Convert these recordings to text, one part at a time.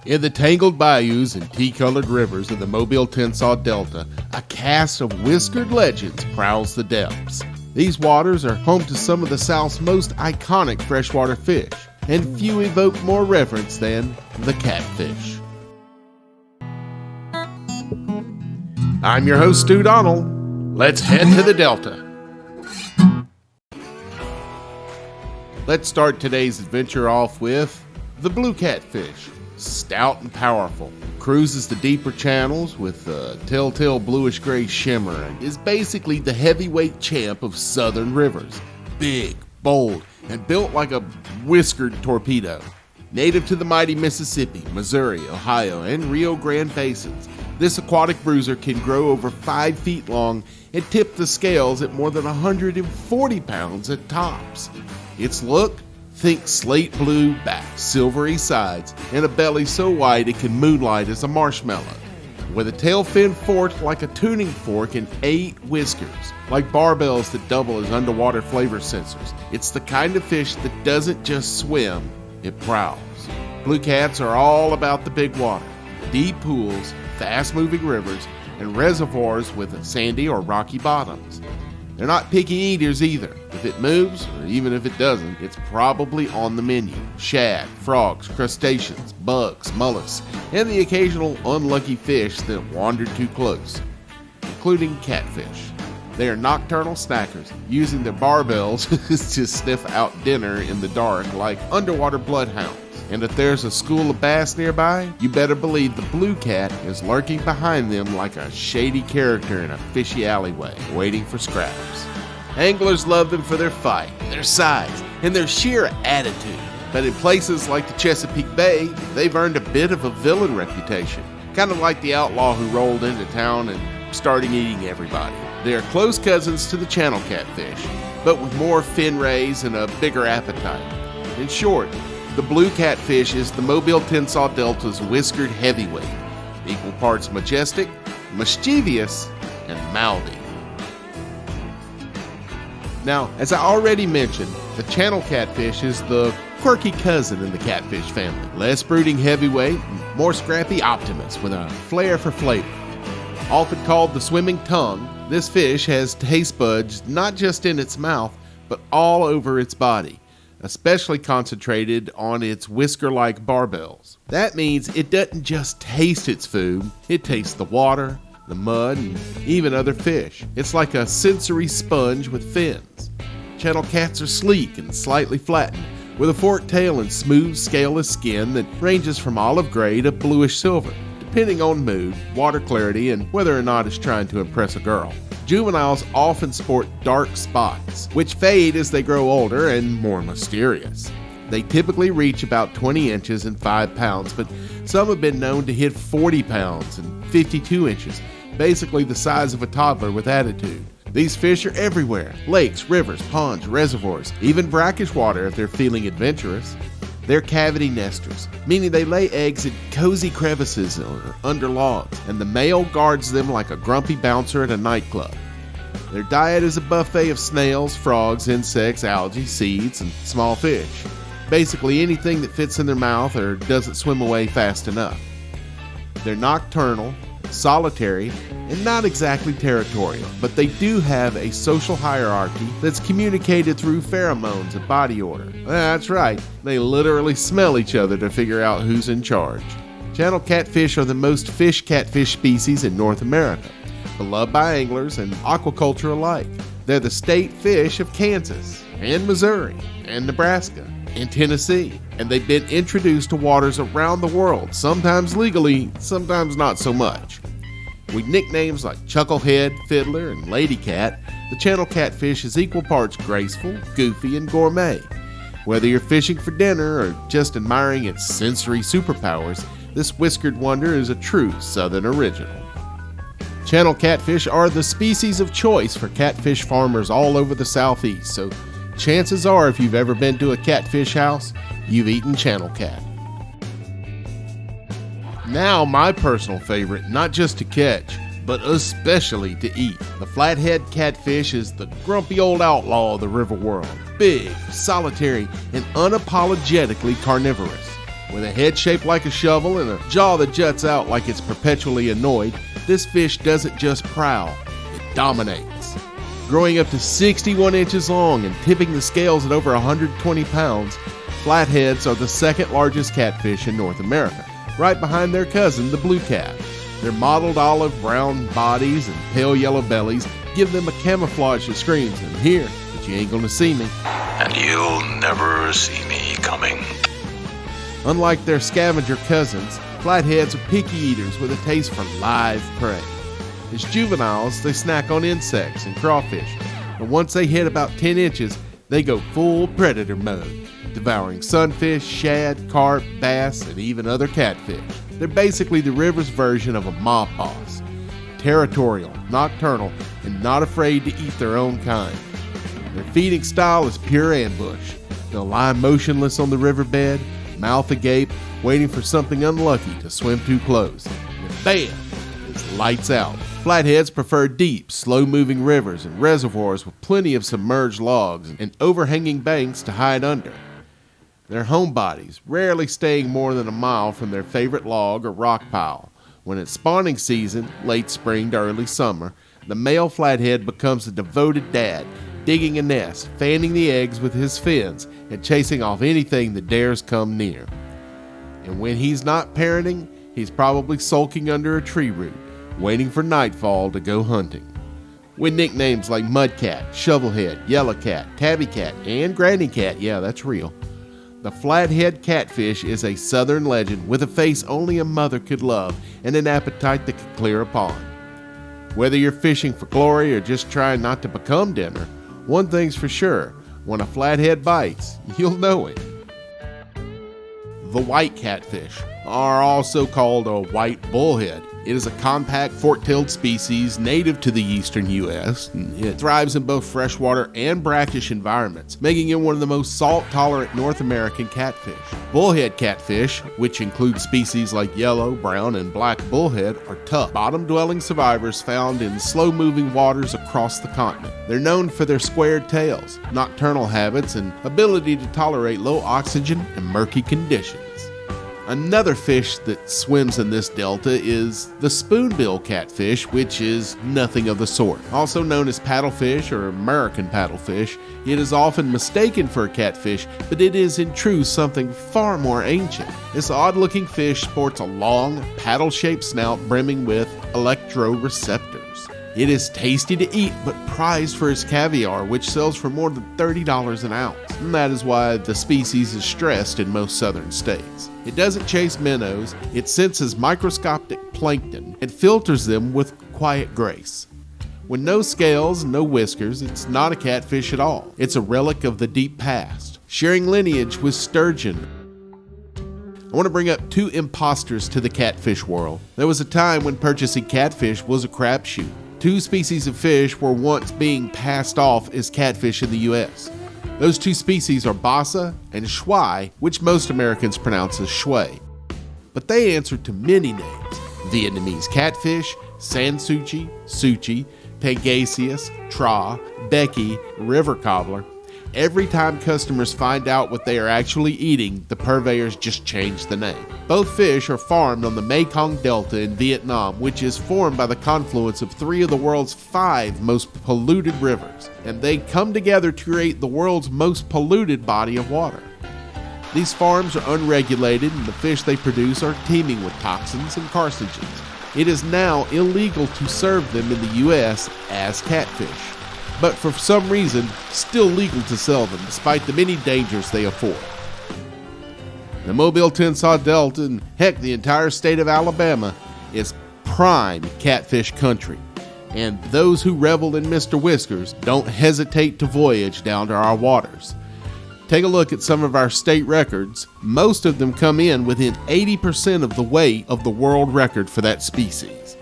In the tangled bayous and tea-colored rivers of the Mobile-Tensaw Delta, a cast of whiskered legends prowls the depths. These waters are home to some of the South's most iconic freshwater fish, and few evoke more reverence than the catfish. I'm your host, Stu Donald. Let's head to the Delta. Let's start today's adventure off with the blue catfish. Stout and powerful, cruises the deeper channels with a telltale bluish-gray shimmer and is basically the heavyweight champ of southern rivers. Big, bold, and built like a whiskered torpedo. Native to the mighty Mississippi, Missouri, Ohio, and Rio Grande basins, this aquatic bruiser can grow over 5 feet long and tip the scales at more than 140 pounds at tops. Its look? Think slate blue back, silvery sides, and a belly so wide it can moonlight as a marshmallow. With a tail fin forked like a tuning fork and 8 whiskers, like barbells that double as underwater flavor sensors. It's the kind of fish that doesn't just swim, it prowls. Blue cats are all about the big water, deep pools, fast-moving rivers, and reservoirs with sandy or rocky bottoms. They're not picky eaters either. If it moves, or even if it doesn't, it's probably on the menu. Shad, frogs, crustaceans, bugs, mollusks, and the occasional unlucky fish that wandered too close, including catfish. They are nocturnal snackers, using their barbells to sniff out dinner in the dark like underwater bloodhounds. And if there's a school of bass nearby, you better believe the blue cat is lurking behind them like a shady character in a fishy alleyway, waiting for scraps. Anglers love them for their fight, their size, and their sheer attitude. But in places like the Chesapeake Bay, they've earned a bit of a villain reputation. Kind of like the outlaw who rolled into town and started eating everybody. They are close cousins to the channel catfish, but with more fin rays and a bigger appetite. In short, the blue catfish is the Mobile-Tensaw Delta's whiskered heavyweight, equal parts majestic, mischievous, and mouthy. Now, as I already mentioned, the channel catfish is the quirky cousin in the catfish family. Less brooding heavyweight, more scrappy optimist with a flair for flavor. Often called the swimming tongue, this fish has taste buds not just in its mouth, but all over its body, especially concentrated on its whisker-like barbells. That means it doesn't just taste its food, it tastes the water, the mud, and even other fish. It's like a sensory sponge with fins. Channel cats are sleek and slightly flattened, with a forked tail and smooth, scaleless skin that ranges from olive gray to bluish silver, depending on mood, water clarity, and whether or not it's trying to impress a girl. Juveniles often sport dark spots, which fade as they grow older and more mysterious. They typically reach about 20 inches and 5 pounds, but some have been known to hit 40 pounds and 52 inches, basically the size of a toddler with attitude. These fish are everywhere: lakes, rivers, ponds, reservoirs, even brackish water if they're feeling adventurous. They're cavity nesters, meaning they lay eggs in cozy crevices or under logs, and the male guards them like a grumpy bouncer at a nightclub. Their diet is a buffet of snails, frogs, insects, algae, seeds, and small fish. Basically anything that fits in their mouth or doesn't swim away fast enough. They're nocturnal, solitary, and not exactly territorial, but they do have a social hierarchy that's communicated through pheromones and body odor. That's right, they literally smell each other to figure out who's in charge. Channel catfish are the most fish catfish species in North America, beloved by anglers and aquaculture alike. They're the state fish of Kansas and Missouri and Nebraska and Tennessee, and they've been introduced to waters around the world, sometimes legally, sometimes not so much. With nicknames like Chucklehead, Fiddler, and Lady Cat, the channel catfish is equal parts graceful, goofy, and gourmet. Whether you're fishing for dinner or just admiring its sensory superpowers, this whiskered wonder is a true southern original. Channel catfish are the species of choice for catfish farmers all over the southeast, so chances are if you've ever been to a catfish house, you've eaten channel cat. Now my personal favorite, not just to catch, but especially to eat. The Flathead Catfish is the grumpy old outlaw of the river world. Big, solitary, and unapologetically carnivorous. With a head shaped like a shovel and a jaw that juts out like it's perpetually annoyed, this fish doesn't just prowl, it dominates. Growing up to 61 inches long and tipping the scales at over 120 pounds, flatheads are the second largest catfish in North America, right behind their cousin, the blue cat. Their mottled olive brown bodies and pale yellow bellies give them a camouflage that screams, "I'm here, but you ain't gonna see me." And you'll never see me coming. Unlike their scavenger cousins, flatheads are picky eaters with a taste for live prey. As juveniles, they snack on insects and crawfish, and once they hit about 10 inches, they go full predator mode, devouring sunfish, shad, carp, bass, and even other catfish. They're basically the river's version of a mob boss. Territorial, nocturnal, and not afraid to eat their own kind. Their feeding style is pure ambush. They'll lie motionless on the riverbed, mouth agape, waiting for something unlucky to swim too close. And bam! It's lights out. Flatheads prefer deep, slow-moving rivers and reservoirs with plenty of submerged logs and overhanging banks to hide under. They're homebodies, rarely staying more than a mile from their favorite log or rock pile. When it's spawning season, late spring to early summer, the male flathead becomes a devoted dad, digging a nest, fanning the eggs with his fins, and chasing off anything that dares come near. And when he's not parenting, he's probably sulking under a tree root, waiting for nightfall to go hunting. With nicknames like Mudcat, Shovelhead, Yellowcat, Tabby Cat, and Granny Cat, yeah, that's real. The Flathead Catfish is a southern legend with a face only a mother could love and an appetite that could clear a pond. Whether you're fishing for glory or just trying not to become dinner, one thing's for sure, when a flathead bites, you'll know it. The white catfish are also called a white bullhead. It is a compact fork-tailed species native to the eastern U.S. It thrives in both freshwater and brackish environments, making it one of the most salt-tolerant North American catfish. Bullhead catfish, which include species like yellow, brown, and black bullhead, are tough, bottom-dwelling survivors found in slow-moving waters across the continent. They're known for their squared tails, nocturnal habits, and ability to tolerate low oxygen and murky conditions. Another fish that swims in this delta is the spoonbill catfish, which is nothing of the sort. Also known as paddlefish or American paddlefish, it is often mistaken for a catfish, but it is in truth something far more ancient. This odd-looking fish sports a long, paddle-shaped snout brimming with electroreceptors. It is tasty to eat, but prized for its caviar, which sells for more than $30 an ounce. And that is why the species is stressed in most southern states. It doesn't chase minnows, it senses microscopic plankton and filters them with quiet grace. With no scales and no whiskers, it's not a catfish at all. It's a relic of the deep past, sharing lineage with sturgeon. I want to bring up two imposters to the catfish world. There was a time when purchasing catfish was a crapshoot. Two species of fish were once being passed off as catfish in the U.S. Those two species are basa and shuai, which most Americans pronounce as shui. But they answer to many names: Vietnamese catfish, sansuchi, suchi, pangasius, tra, becky, river cobbler. Every time customers find out what they are actually eating, the purveyors just change the name. Both fish are farmed on the Mekong Delta in Vietnam, which is formed by the confluence of three of the world's 5 most polluted rivers, and they come together to create the world's most polluted body of water. These farms are unregulated, and the fish they produce are teeming with toxins and carcinogens. It is now illegal to serve them in the U.S. as catfish, but for some reason, still legal to sell them, despite the many dangers they afford. The Mobile-Tensaw Delta, and heck, the entire state of Alabama, is prime catfish country, and those who revel in Mr. Whiskers don't hesitate to voyage down to our waters. Take a look at some of our state records. Most of them come in within 80% of the weight of the world record for that species.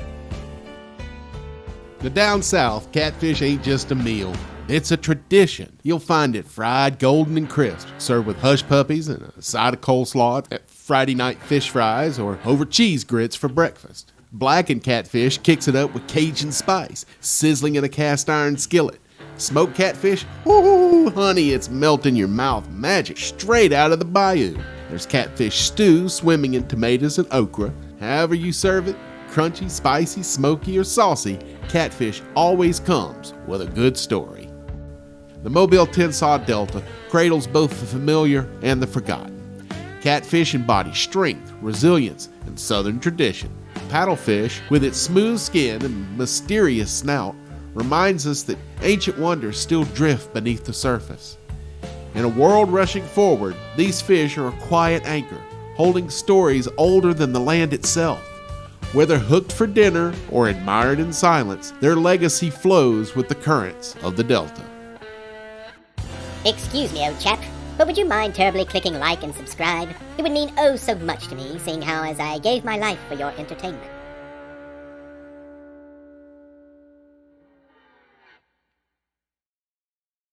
Now down south, catfish ain't just a meal. It's a tradition. You'll find it fried golden and crisp, served with hush puppies and a side of coleslaw at Friday night fish fries or over cheese grits for breakfast. Blackened catfish kicks it up with Cajun spice, sizzling in a cast iron skillet. Smoked catfish, ooh, honey, it's melt in your mouth magic straight out of the bayou. There's catfish stew swimming in tomatoes and okra. However you serve it, crunchy, spicy, smoky, or saucy, catfish always comes with a good story. The Mobile-Tensaw Delta cradles both the familiar and the forgotten. Catfish embody strength, resilience, and southern tradition. Paddlefish, with its smooth skin and mysterious snout, reminds us that ancient wonders still drift beneath the surface. In a world rushing forward, these fish are a quiet anchor, holding stories older than the land itself. Whether hooked for dinner or admired in silence, their legacy flows with the currents of the Delta. Excuse me, old chap, but would you mind terribly clicking like and subscribe? It would mean oh so much to me, seeing how as I gave my life for your entertainment.